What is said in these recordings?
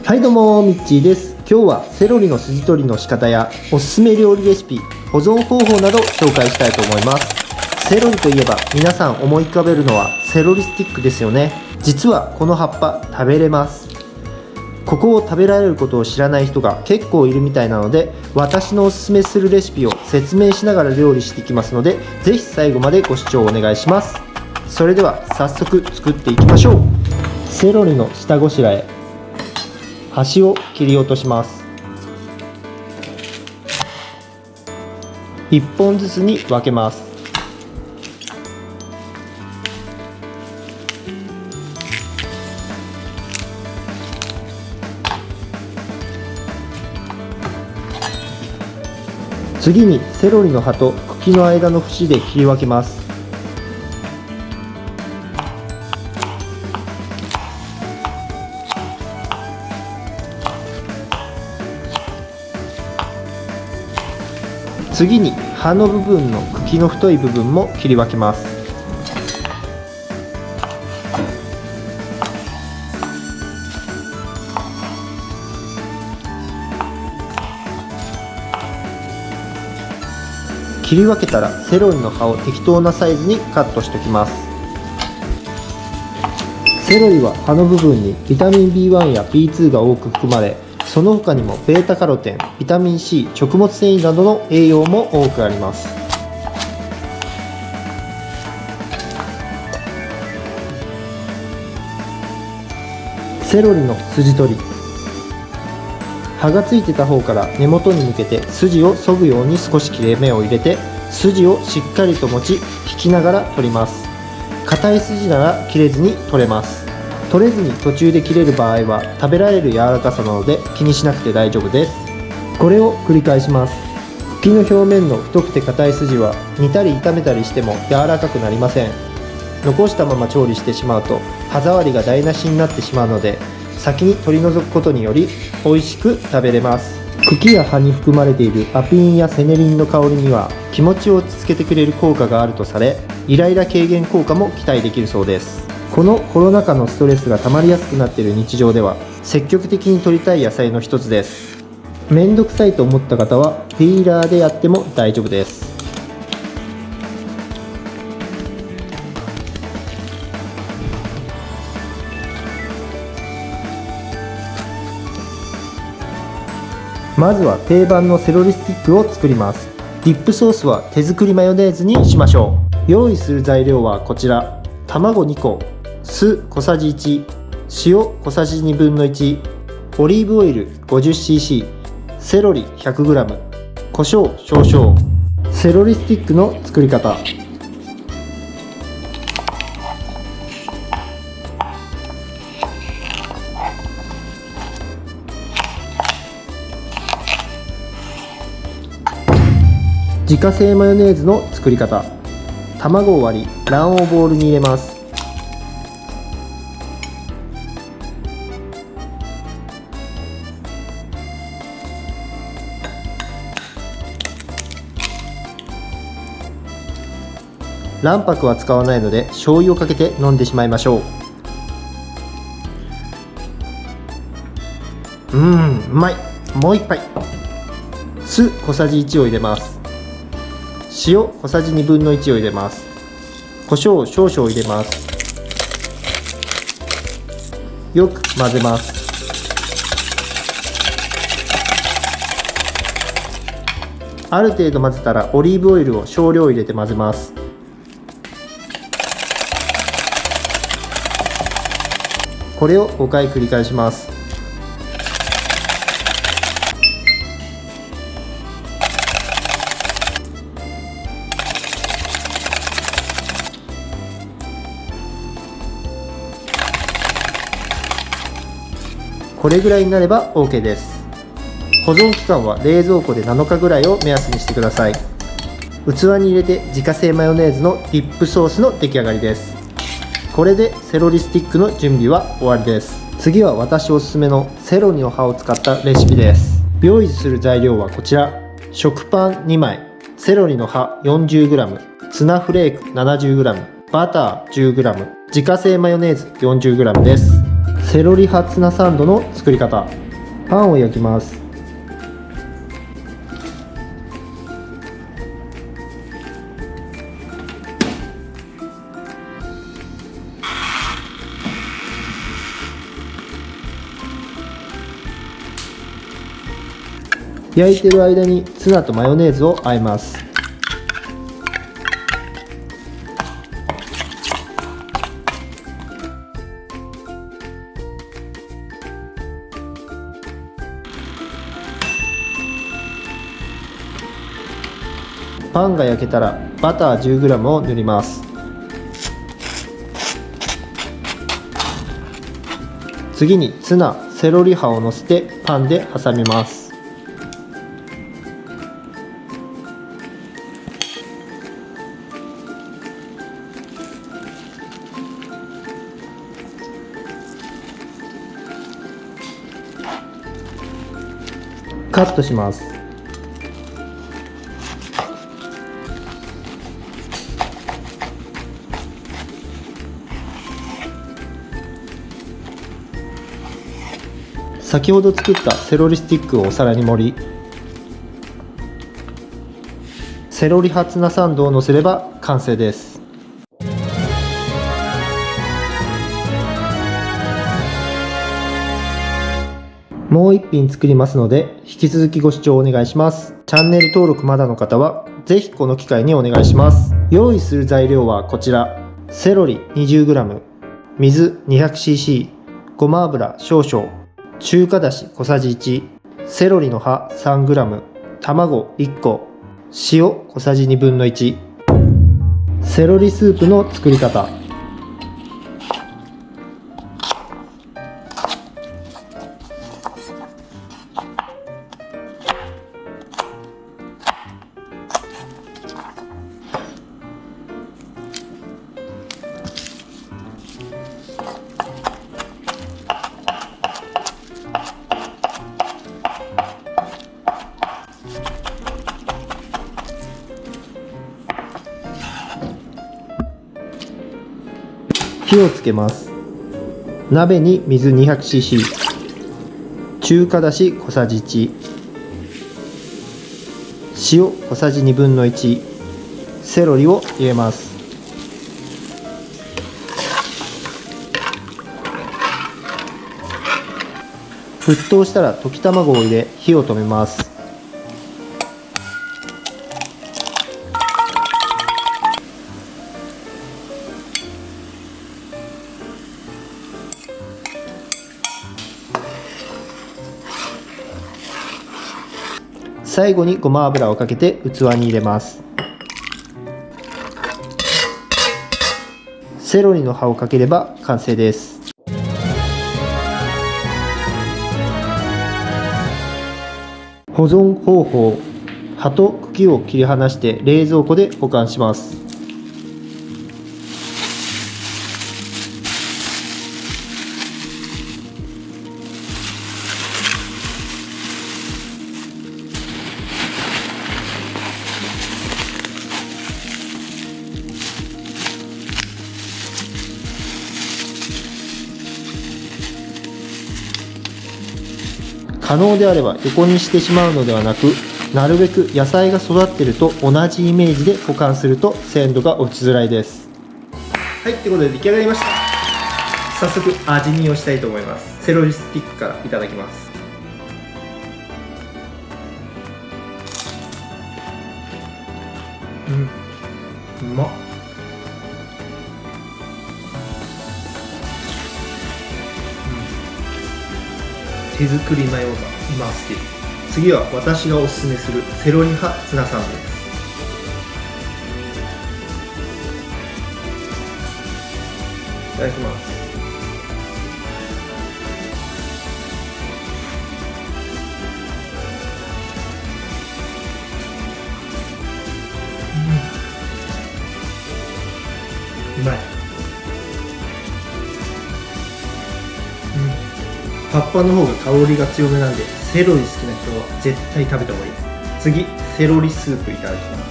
はいどうも、みっちーです。今日はセロリの筋取りの仕方やおすすめ料理レシピ、保存方法など紹介したいと思います。セロリといえば皆さん思い浮かべるのはセロリスティックですよね。実はこの葉っぱ食べれます。ここを食べられることを知らない人が結構いるみたいなので、私のおすすめするレシピを説明しながら料理していきますので、ぜひ最後までご視聴お願いします。それでは早速作っていきましょう。セロリの下ごしらえ、端を切り落とします。1本ずつに分けます。次にセロリの葉と茎の間の節で切り分けます。次に葉の部分の茎の太い部分も切り分けます。切り分けたらセロリの葉を適当なサイズにカットしておきます。セロリは葉の部分にビタミン B1 や B2 が多く含まれ、その他にも β カロテン、ビタミン C、食物繊維などの栄養も多くあります。セロリの筋取り、葉がついてた方から根元に向けて筋を削ぐように少し切れ目を入れて、筋をしっかりと持ち引きながら取ります。硬い筋なら切れずに取れます。取れずに途中で切れる場合は食べられる柔らかさなので気にしなくて大丈夫です。これを繰り返します。茎の表面の太くて硬い筋は煮たり炒めたりしても柔らかくなりません。残したまま調理してしまうと歯触りが台無しになってしまうので、先に取り除くことにより美味しく食べれます。茎や葉に含まれているアピンやセネリンの香りには気持ちを落ち着けてくれる効果があるとされ、イライラ軽減効果も期待できるそうです。このコロナ禍のストレスが溜まりやすくなっている日常では積極的に摂りたい野菜の一つです。めんどくさいと思った方はピーラーでやっても大丈夫です。まずは定番のセロリスティックを作ります。ディップソースは手作りマヨネーズにしましょう。用意する材料はこちら。卵2個、酢小さじ1、塩小さじ1/2、オリーブオイル 50cc、セロリ 100g、胡椒少々。セロリスティックの作り方。自家製マヨネーズの作り方。卵を割り卵黄をボウルに入れます。卵白は使わないので醤油をかけて飲んでしまいましょう。うまい。もう一杯。酢小さじ1を入れます。塩小さじ1/2を入れます。胡椒少々入れます。よく混ぜます。ある程度混ぜたらオリーブオイルを少量入れて混ぜます。これを5回繰り返します。これぐらいになれば OK です。保存期間は冷蔵庫で7日ぐらいを目安にしてください。器に入れて自家製マヨネーズのディップソースの出来上がりです。これでセロリスティックの準備は終わりです。次は私おすすめのセロリの葉を使ったレシピです。用意する材料はこちら。食パン2枚、セロリの葉 40g、ツナフレーク 70g、バター 10g、自家製マヨネーズ 40g です。セロリハツナサンドの作り方。パンを焼きます。焼いてる間にツナとマヨネーズを和えます。パンが焼けたらバター 10g を塗ります。次にツナ、セロリ葉をのせてパンで挟みます。カットします。先ほど作ったセロリスティックをお皿に盛り、セロリハツナサンドをのせれば完成です。もう一品作りますので、引き続きご視聴お願いします。チャンネル登録まだの方は、ぜひこの機会にお願いします。用意する材料はこちら。セロリ 20g、水 200cc、ごま油少々、中華だし小さじ1、セロリの葉 3g、卵1個、塩小さじ1/2。セロリスープの作り方。火をつけます。鍋に水 200cc、 中華だし小さじ1、塩小さじ1/2、セロリを入れます。沸騰したら溶き卵を入れ火を止めます。最後にごま油をかけて器に入れます。セロリの葉をかければ完成です。保存方法。葉と茎を切り離して冷蔵庫で保管します。可能であれば横にしてしまうのではなく、なるべく野菜が育っていると同じイメージで保管すると鮮度が落ちづらいです。はい、ということで出来上がりました。早速味見をしたいと思います。セロリスティックからいただきます。うまっ。手作りマヨが今好き。次は私がおすすめするセロリ葉ツナサンドです。いただきます。うまい。葉っぱの方が香りが強めなんで、セロリ好きな人は絶対食べた方がいい。次、セロリスープいただきます。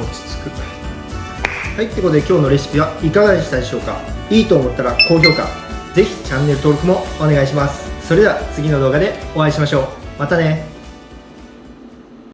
落ち着く。はい、ってことで今日のレシピはいかがでしたでしょうか。いいと思ったら高評価、ぜひチャンネル登録もお願いします。それでは次の動画でお会いしましょう。またね。